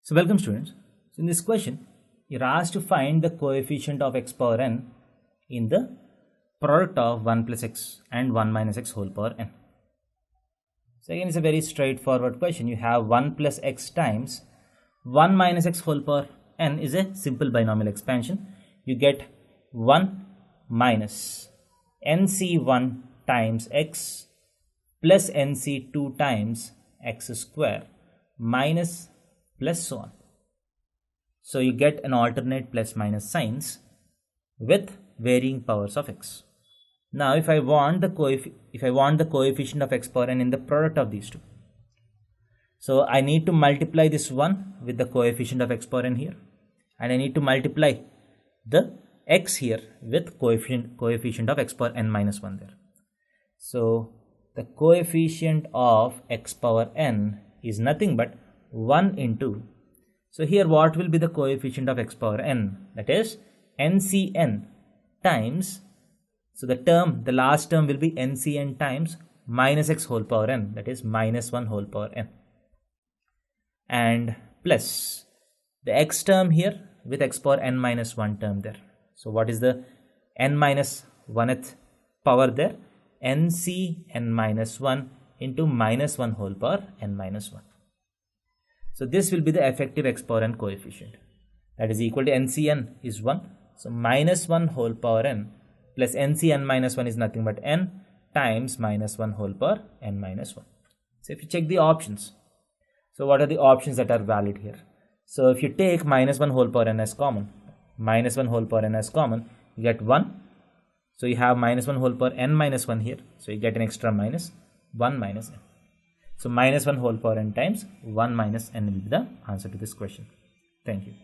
So welcome students. So in this question, you're asked to find the coefficient of x power n in the product of 1 plus x and 1 minus x whole power n. So again, it's a very straightforward question. You have 1 plus x times 1 minus x whole power n is a simple binomial expansion. You get 1 minus nc1 times x plus nc2 times x square minus plus so on. So you get an alternate plus minus signs with varying powers of x. Now if I want the coefficient of x power n in the product of these two, so I need to multiply this 1 with the coefficient of x power n here, and I need to multiply the x here with coefficient of x power n minus 1 there. So the coefficient of x power n is nothing but 1 into, so here what will be the coefficient of x power n? That is ncn times, so the last term will be ncn times minus x whole power n, that is minus 1 whole power n, and plus the x term here with x power n minus 1 term there. So what is the n minus 1th power there? Ncn minus 1 into minus 1 whole power n minus 1. So this will be the effective x power n coefficient, that is equal to ncn is 1. So minus 1 whole power n plus ncn minus 1 is nothing but n times minus 1 whole power n minus 1. So if you check the options, so what are the options that are valid here? So if you take minus 1 whole power n as common, minus 1 whole power n as common, you get 1. So you have minus 1 whole power n minus 1 here. So you get an extra minus 1 minus n. So minus 1 whole power n times 1 minus n will be the answer to this question. Thank you.